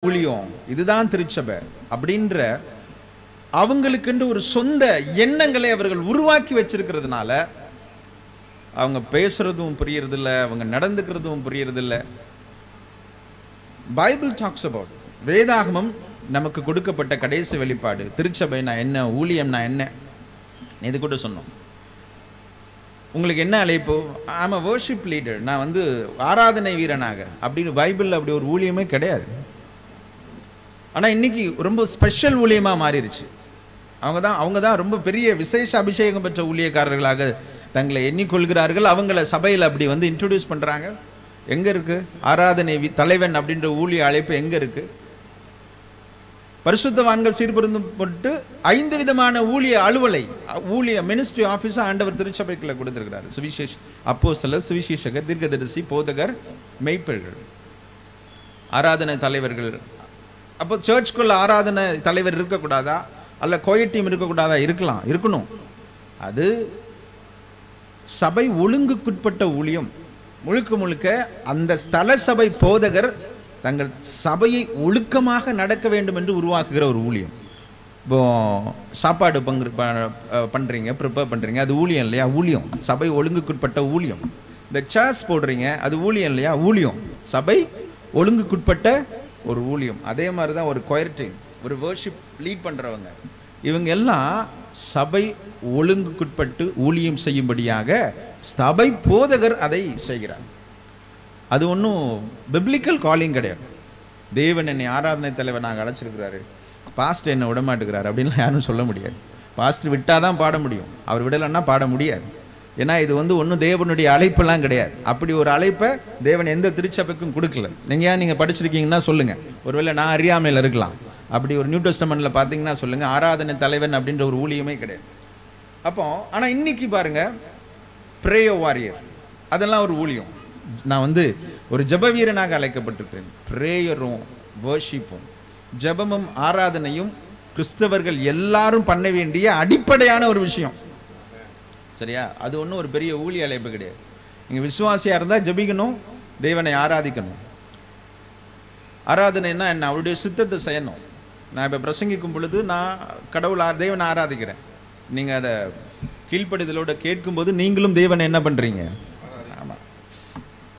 ஊழியம், இதுதான் திருச்சபை அப்படின்ற அவங்களுக்கென்று ஒரு சொந்த எண்ணங்களை அவர்கள் உருவாக்கி வச்சிருக்கிறதுனால அவங்க பேசுறதும் புரியறதில்லை, அவங்க நடந்துக்கிறதும் புரியறதில்லை. பைபிள் டாக்ஸ் அபவுட், வேதாகமம் நமக்கு கொடுக்கப்பட்ட கடைசி வெளிப்பாடு திருச்சபைனா என்ன, ஊழியம்னா என்ன. இது கூட சொன்னோம். உங்களுக்கு என்ன அழைப்பு? ஐம் அ வர்ஷிப் லீடர், நான் வந்து ஆராதனை வீரனாக அப்படின்னு. பைபிள் அப்படி ஒரு ஊழியமே கிடையாது. ஆனால் இன்னைக்கு ரொம்ப ஸ்பெஷல் ஊழியமாக மாறிடுச்சு. அவங்க தான் ரொம்ப பெரிய விசேஷ அபிஷேகம் பெற்ற ஊழியக்காரர்களாக தங்களை எண்ணிக்கொள்கிறார்கள். அவங்கள சபையில் அப்படி வந்து இன்ட்ரோடியூஸ் பண்ணுறாங்க. எங்கே இருக்கு ஆராதனை தலைவன் அப்படின்ற ஊழிய அழைப்பு? எங்கே இருக்கு? பரிசுத்தவான்கள் சீர்பொருந்தும் போட்டு 5 விதமான ஊழிய அலுவலை, ஊழிய மினிஸ்ட்ரி ஆஃபீஸாக ஆண்டவர் திருச்சபைக்குள்ள கொடுத்திருக்கிறார். சுவிசேஷ அப்போஸ்தலர், சுவிசேஷகர், தீர்க்கதரிசி, போதகர், மெய்ப்பர்கள், ஆராதனை தலைவர்கள். அப்போ சர்ச்சுக்குள்ள ஆராதனை தலைவர் இருக்கக்கூடாதா? அல்ல கோயட் டீம் இருக்கக்கூடாதா? இருக்கணும். அது சபை ஒழுங்குக்குட்பட்ட ஊழியம். முழுக்க முழுக்க அந்த ஸ்தல சபை போதகர் தங்கள் சபையை ஒழுக்கமாக நடக்க வேண்டும் என்று உருவாக்குகிற ஒரு ஊழியம். இப்போ சாப்பாடு பண்ணுறீங்க, ப்ரிப்பேர் பண்ணுறீங்க, அது ஊழியம் இல்லையா? ஊழியம். சபை ஒழுங்குக்குட்பட்ட ஊழியம். இந்த சர்ச் போடுறீங்க, அது ஊழியம் இல்லையா? ஊழியம். சபை ஒழுங்குக்குட்பட்ட ஒரு ஊழியம். அதே மாதிரி தான் ஒரு கொயர் டீம், ஒரு வர்ஷிப் லீட் பண்ணுறவங்க, இவங்க எல்லாம் சபை ஒழுங்குக்குட்பட்டு ஊழியம் செய்யும்படியாக சபை போதகர் அதை செய்கிறார். அது ஒன்றும் பிப்ளிக்கல் காலிங் கிடையாது. தேவன் என்னை ஆராதனை தலைவனாக அழைச்சிருக்கிறாரு, பாஸ்டர் என்னை விடமாட்டுக்கிறாரு அப்படின்லாம் யாரும் சொல்ல முடியாது. பாஸ்டர் விட்டால் தான் பாட முடியும், அவர் விடலைன்னா பாட முடியாது. ஏன்னா இது வந்து ஒன்றும் தேவனுடைய அழைப்பெல்லாம் கிடையாது. அப்படி ஒரு அழைப்பை தேவன் எந்த திருச்சபைக்கும் கொடுக்கல. நீங்கள் படிச்சிருக்கீங்கன்னா சொல்லுங்கள், ஒருவேளை நான் அறியாமையில் இருக்கலாம். அப்படி ஒரு நியூ டெஸ்டமெண்ட்ல பார்த்தீங்கன்னா சொல்லுங்கள், ஆராதனை தலைவன் அப்படின்ற ஒரு ஊழியமே கிடையாது. அப்போ ஆனால் இன்னைக்கு பாருங்க, பிரேயர் வாரியர், அதெல்லாம் ஒரு ஊழியம். நான் வந்து ஒரு ஜெப வீரனாக அழைக்கப்பட்டிருக்கிறேன். பிரேயரும் வர்ஷிப்பும் ஜெபமும் ஆராதனையும் கிறிஸ்தவர்கள் எல்லாரும் பண்ண வேண்டிய அடிப்படையான ஒரு விஷயம். சரியா? அது ஒன்றும் ஒரு பெரிய ஊழிய அழைப்பு கிடையாது. நீங்கள் விசுவாசியாக இருந்தால் ஜெபிக்கணும், தேவனை ஆராதிக்கணும். ஆராதனைன்னா என்ன? அவருடைய சித்தத்தை செய்யணும். நான் இப்போ பிரசங்கிக்கும் பொழுது நான் தேவனை ஆராதிக்கிறேன். நீங்கள் அதை கீழ்ப்படிதலோட கேட்கும்போது நீங்களும் தேவனை என்ன பண்ணுறீங்க?